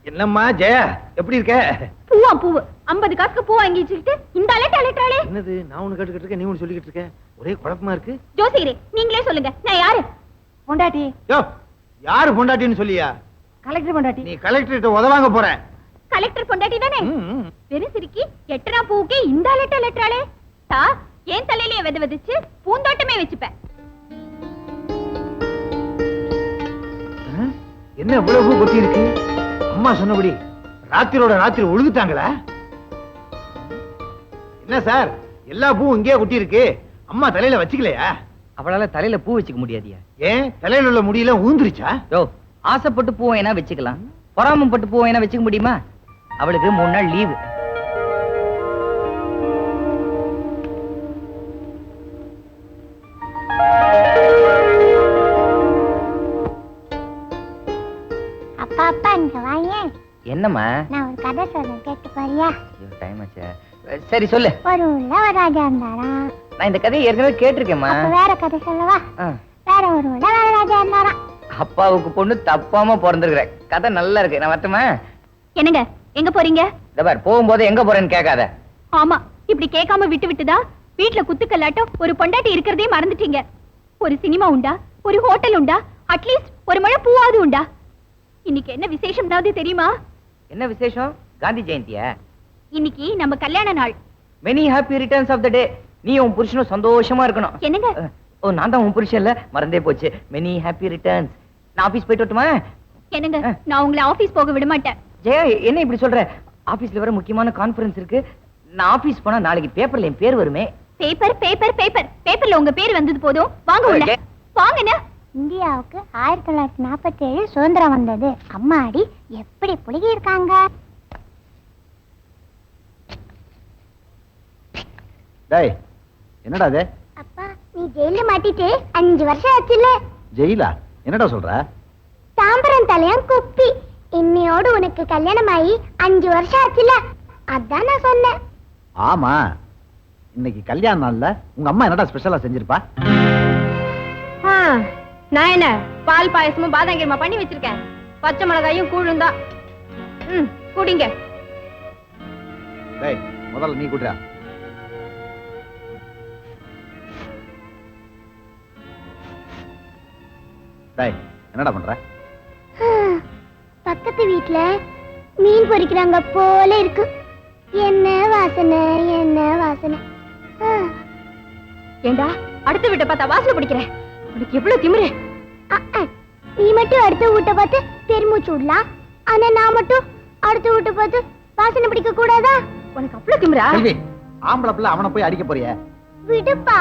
என்னம்மா ஜெயா, எப்படி இருக்க? பூவா பூவு 50 காசுக்கு பூ வாங்கி வச்சுக்கிட்டு இந்த அலட்டாளே. என்னது, நான் ஒண்ணு கேட்டுக்கிட்டு இருக்கேன், நீ ஒண்ணு சொல்லிக்கிட்டு இருக்க. ஒரே குழப்பமா இருக்கு. ஜோசியரே, நீங்களே சொல்லுங்க, நான் யாரு? பொண்டாட்டி. யோ, யாரு பொண்டாட்டின்னு சொல்லியா? கலெக்டர் பொண்டாட்டி. நீ கலெக்டர்கிட்ட உதவாங்க போற. கலெக்டர் பொண்டாட்டி தானே? வெறும் சிரிக்கி எட்டனா பூவுக்கு இந்த அலட்டாளே. தா ஏன் தலையிலேயே வெதிச்சு பூந்தோட்டமே வச்சுப்பேன். என்ன இவ்வளவு பூ கொட்டி இருக்கு? அம்மா சொன்னபடி ராத்திரோட ராத்திரி ஒழுகுத்தாங்களா? என்ன சார், எல்லா பூவும் இங்கே கொட்டி இருக்கு, அம்மா தலையில வச்சுக்கலையா? அவளால தலையில பூ வச்சுக்க முடியாதியா? ஏன், தலையில உள்ள முடியெல்லாம் ஊந்துருச்சா? யோ, ஆசைப்பட்டு பூவை என்ன வச்சுக்கலாம், பொறாமப்பட்டு பூவை என்ன வச்சுக்க முடியுமா? அவளுக்கு 3 நாள் லீவு. அப்பா அப்பா இங்க வாயே. என்னம்மா? நான் ஒரு கதை சொல்றேன், கேட்டு பாரியா? டைம் ஆச்சா? சரி சொல்லு. ஒரு ஊர்ல ஒரு ராஜா இருந்தாராம். நான் இந்த கதையை ஏற்கனவே கேட்டிருக்கேம்மா. வேற கதை சொல்லவா? வேற ஒரு ஊர்ல வேற ராஜா இருந்தாராம். அப்பாவுக்கு பொண்ணு தப்பாம பிறந்திருக்கிற கதை நல்லா இருக்கு. நான் வரட்டுமா? என்னங்க, எங்க போறீங்க? பார், போகும்போது எங்க போறேன்னு கேட்காத. ஆமா, இப்படி கேட்காம விட்டுதா வீட்டுல குத்துக்கல்லாட்டம் ஒரு பொண்டாட்டி இருக்கிறதே மறந்துட்டீங்க. ஒரு சினிமா உண்டா, ஒரு ஹோட்டல் உண்டா, அட்லீஸ்ட் ஒரு மழை பூவாது உண்டா? இன்னைக்கு என்ன விசேஷம்னாவது தெரியுமா? என்ன விசேஷம்? காந்தி ஜெயந்தியா? இன்னைக்கு நம்ம கல்யாண நாள். Many happy returns of the day. நீ உன் புருஷனும் சந்தோஷமா இருக்கணும். என்னங்க? ஓ, நான் தான் உன் புருஷன் இல்ல, மறந்தே போச்சு. Many happy returns. நான் ஆபீஸ் போயிட்டு வரட்டுமா? என்னங்க, நான் உங்களை ஆபீஸ் போக விட மாட்டேன். ஜெயா, என்ன இப்படி சொல்ற? ஆபீஸ்ல வர முக்கியமான கான்ஃபரன்ஸ் இருக்கு. நான் ஆபீஸ் போனா நாளைக்கு பேப்பர்ல என் பேர் வருமே. பேப்பர் பேப்பர் பேப்பர் பேப்பர்ல உங்க பேர் வந்தது போதும். வாங்க உள்ள வாங்கண்ணா. இந்தியாவுக்கு 1947 சுதந்திரம் வந்தது. அம்மாடி எப்படி புழுகி இருக்காங்க. டேய், என்னடா இது? அப்பா, நீ ஜெயில மாட்டிட்டு 5 வருஷம் ஆச்சுல்ல? ஜெயிலா? என்னடா சொல்ற? தாம்பரம் தலையான் குப்பி. இன்னையோடு உனக்கு கல்யாணம் ஆகி 5 வருஷம் ஆச்சுல்ல? அதான் நான் சொன்னேன். ஆமா, இன்னைக்கு கல்யாண நாள்ல உங்க அம்மா என்னடா ஸ்பெஷலா செஞ்சிருப்பா? நான் என்ன பால் பாயசமும் பாதாங்கிரமா பண்ணி வச்சிருக்கேன். பச்சை மிளகாயும் கூழும் தான். குடிங்க. டேய், முதல்ல நீ குடிடா. டேய், என்னடா பண்ற? பக்கத்து வீட்ல மீன் பொரிக்கிறாங்க போல இருக்கு. என்ன வாசனை, என்ன வாசனை. ஏண்டா, அடுத்த வீட்டை பார்த்தா வாசனை பிடிக்கிறேன். உனக்கு எவ்வளவு திமிரு? நீ மட்டும் அடுத்த வீட்டை பார்த்து பெருமூச்சு விடலாம், ஆனா நான் மட்டும் அடுத்த வீட்டை பார்த்து வாசனை பிடிக்க கூடாதா? உனக்கு அவ்வளவு திமிரா? ஆம்பளை பிள்ளை அவனை போய் அடிக்க போறிய? விடுப்பா,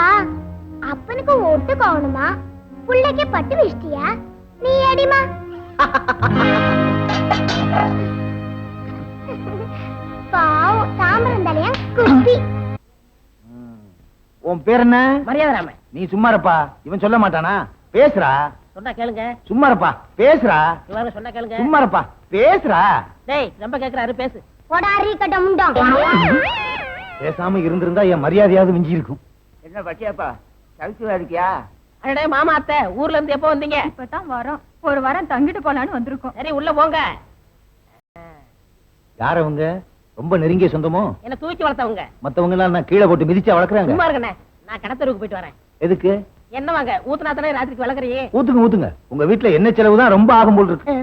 அப்பனுக்கு ஓட்டு காணுமா, புள்ளைக்கு பட்டு விஷ்டியா, நீ அடிமா. பாவம் தாமரம் தலையா குப்பி. உன் பேர் என்ன? மரியாதை. நீ சும்மா இருப்பா, இவன் சொல்ல மாட்டானா? பேசுறா. சொன்னா கேளுங்க. சும்மா இருப்பா, பேசுறா. இவங்க சொன்னா கேளுங்க. சும்மா இருப்பா, பேசுறா. டேய், ரொம்ப கேக்குறாரு, பேசு. போடாரி கட்ட முண்டம். பேசாம இருந்திருந்தா என் மரியாதையாவது மிஞ்சி இருக்கும். என்ன பட்டியாப்பா, கழுத்து இருக்கியா? அடடே மாமா, அத்தை ஊர்ல இருந்து எப்போ வந்தீங்க? இப்பதான் வரோம். ஒரு வாரம் தங்கிட்டு போலான்னு வந்திருக்கோம். சரி, உள்ள போங்க. யார் அவங்க? ரொம்ப நெருங்கிய சொந்தமோ? என்ன தூக்கி வளர்த்தவங்க. மத்தவங்க எல்லாம் நான் கீழே போட்டு மிதிச்சா வளர்க்கறாங்க. சும்மா இருக்கனே, நான் கடத்தருக்கு போயிட்டு வரேன். எதுக்கு? என்ன வாங்க, ஊத்துனாத்தானே ராத்திரிக்கு வளர்க்கறியே. ஊத்துங்க ஊத்துங்க. உங்க வீட்டுல என்ன செலவு தான் ரொம்ப ஆகும் போல் இருக்கு.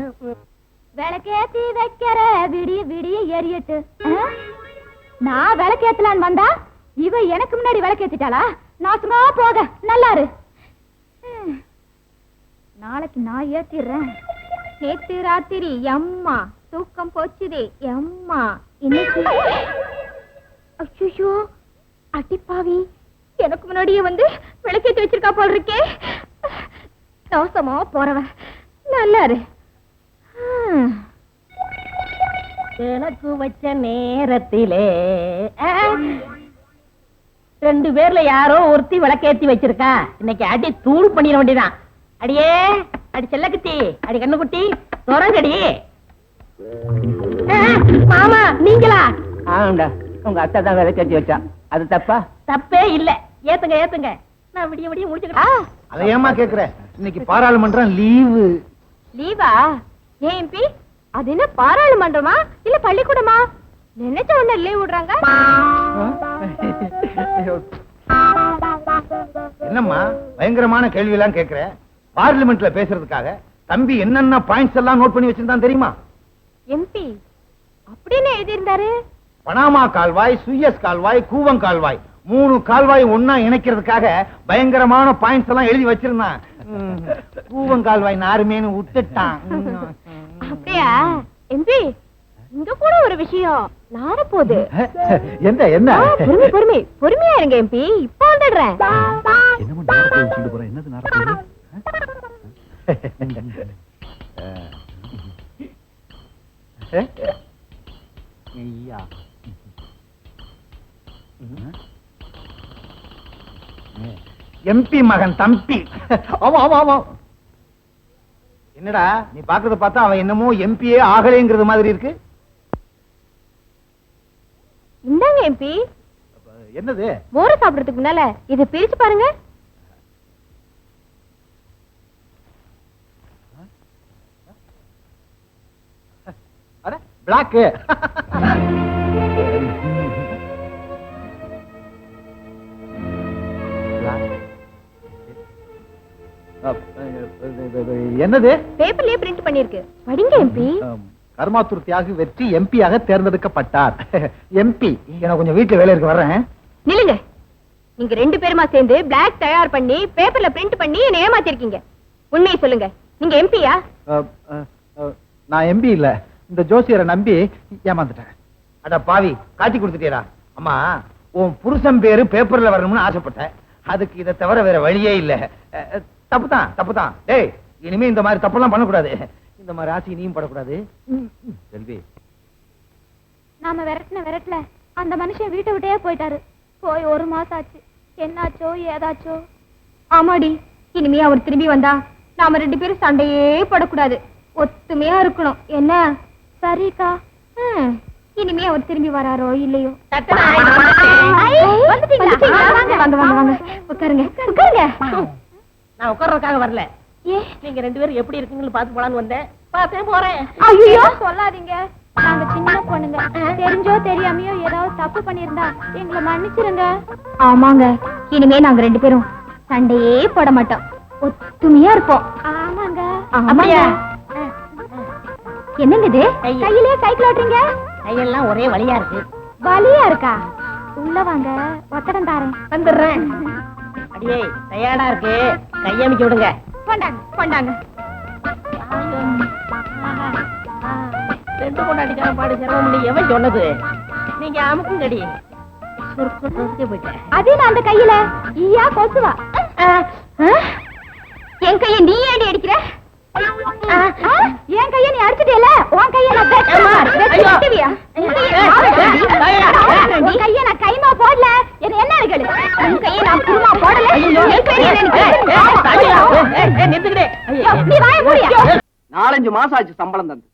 விளக்கேத்தி வைக்கிற விடிய விடிய எரியட்டு. நான் விளக்கேத்தலான்னு வந்தா இவ எனக்கு முன்னாடி விளக்கேத்திட்டாளா? நாசமா போக, நல்லாரு. நாளைக்கு நான் ஏத்திடுறேன். நேத்து ராத்திரி எம்மா தூக்கம் போச்சுதே எம்மா. இன்னைக்கு ஐயோ அடிப்பாவி, எனக்கு முன்னாடியே வந்து விளக்கேத்தி வச்சிருக்கா போல் இருக்கே. நாசமா போறவன், நல்லாரு. எனக்கு வச்ச நேரத்திலே 2 பேர்ல யாரோ ஒருத்தி விளக்கேத்தி வச்சிருக்கா. இன்னைக்கு அடி தூள் பண்ணிட வேண்டியதான். அடியே, அடி செல்லக்குட்டி, அடி கண்ணுக்குட்டி, துறங்கடி. மாமா, நீங்களா? ஆண்டா, உங்க அத்தை தான் விளக்கேத்தி வச்சா. அது தப்பா? தப்பே இல்ல, ஏத்துங்க ஏத்துங்க. நான் விடிய விடிய முடிச்சுக்கிட்டா. அதை ஏமா கேக்குற? இன்னைக்கு பாராளுமன்றம் லீவு. லீவா? ஏன் எம்பி? அது என்ன பாராளுமன்றமா இல்ல பள்ளிக்கூடமா? நினைச்ச உடனே லீவ் விடுறாங்க. என்னம்மா பயங்கரமான கேள்வி எல்லாம் கேக்குற? பார்லிமெண்ட்ல பேசுறதுக்காக தம்பி என்னென்ன பாயிண்ட்ஸ் எல்லாம் நோட் பண்ணி வச்சிருந்தான் தெரியுமா? எம்பி அப்படின்னு எழுதியிருந்தாரு. பனாமா கால்வாய், சுயஸ் கால்வாய், கூவம் கால்வாய், 3 கால்வாய் ஒன்னா இணைக்கிறதுக்காக பயங்கரமான பாயிண்ட்ஸ் எல்லாம் எழுதி வச்சிருந்தான். கூவம் கால்வாய் நாருமேனு விட்டுட்டான். அப்படியா எம்பி? இங்க கூட ஒரு விஷயம் நார போகுது. என்ன என்ன பொறுமையா இருங்க எம்பி, இப்ப வந்துடுறேன். என்னமோ நாரப்போகுதுன்னு சொல்லிட்டு போறேன். என்னது நாரப்போகுது? ஐயா எம்பி மகன் தம்பி. ஆமா ஆமா ஆமா. என்னடா நீ பாக்குறத பார்த்தா அவன் என்னமோ எம்பியே ஆகலைங்கிறது மாதிரி இருக்கு. இந்தாங்க எம்பி. என்னது? மோர சாப்பிடுறதுக்கு முன்னால இதை பிரிச்சு பாருங்க. அட பிளாக். என்னது? பேப்பர்லயே பிரிண்ட் பண்ணிருக்கு, படிங்க எம்பி. கர்மாத்தூர் தியாகி வெற்றி எம்பியாக தேர்ந்தெடுக்கப்பட்டார். எம்பி எனக்கு கொஞ்சம் வீட்டுல வேலை இருக்கு, வர்றேன். நில்லுங்க. நீங்க 2 பேருமா சேர்ந்து பிளாக் தயார் பண்ணி பேப்பர்ல பிரிண்ட் பண்ணி என்ன ஏமாத்திருக்கீங்க. உண்மையை சொல்லுங்க, நீங்க எம்பியா? நான் எம்பி இல்ல, இந்த ஜோசியரை நம்பி ஏமாந்துட்டேன். அட பாவி, காட்டி கொடுத்துட்டியடா. அம்மா, உன் புருஷன் பேரு பேப்பர்ல வரணும்னு ஆசைப்பட்டேன். அதுக்கு இதை தவிர வேற வழியே இல்ல. தப்புதான் தப்புதான். டேய், இனிமே இந்த மாதிரி தப்பெல்லாம் பண்ணக்கூடாது. இந்த மாதிரி ஆசை நீயும் படக்கூடாது. செல்வி, நாம விரட்டல அந்த மனுஷன் வீட்டை விட்டே போயிட்டாரு. போய் 1 மாசம் ஆச்சு. என்னாச்சோ ஏதாச்சோ. ஆமாடி, இனிமே அவர் திரும்பி வந்தா நாம 2 பேரும் சண்டையே படக்கூடாது, ஒத்துமையா இருக்கணும். என்ன? சரிக்கா. இனிமே அவர் திரும்பி வராரோ இல்லையோ. உட்காருங்க உட்காருங்க. நான் உட்கார்றதுக்காக வரல. ஏ, நீங்க 2 பேரும் எப்படி இருக்கீங்கன்னு பாத்து போலான்னு வந்தேன். பார்த்தே போறேன். ஐயோ சொல்லாதீங்க. நாங்க சின்ன பொண்ணுங்க, தெரிஞ்சோ தெரியாமையோ ஏதாவது தப்பு பண்ணிருந்தா எங்களை மன்னிச்சிருங்க. ஆமாங்க, இனிமே நாங்க 2 பேரும் சண்டையே போட மாட்டோம், ஒத்துமையா இருப்போம். ஆமாங்க. அப்படியா? என்னங்க இது? கையிலே சைக்கிள் ஓட்டுறீங்க? கையெல்லாம் ஒரே வலியா இருக்கு. வலியா இருக்கா? உள்ள வாங்க, ஒத்தடம் தாரேன். வந்துடுறேன். அடியே டயர்டா இருக்கு, கையமிக்க விடுங்க. கொண்டாங்க கொண்டாங்க. 2 கொண்டாடிக்கான பாடு சிரமம் பண்ணி எவன் சொன்னது? நீங்க அமுக்குங்கடி. சுருக்கு போயிட்டேன். அது நான் அந்த கையில ஈயா கொசுவா. என் கைய நீ ஏடி அடிக்கிற? என் கைய நீ அடிச்சிட்டேல, உன் கைய நான் வெட்டுவியா? உன் கைய நான் கைமா போடல, என்ன இருக்கல? உன் கைய நான் குருமா போடல. நீ வாய மூடியா? 4-5 மாசம் ஆச்சு சம்பளம் தந்து.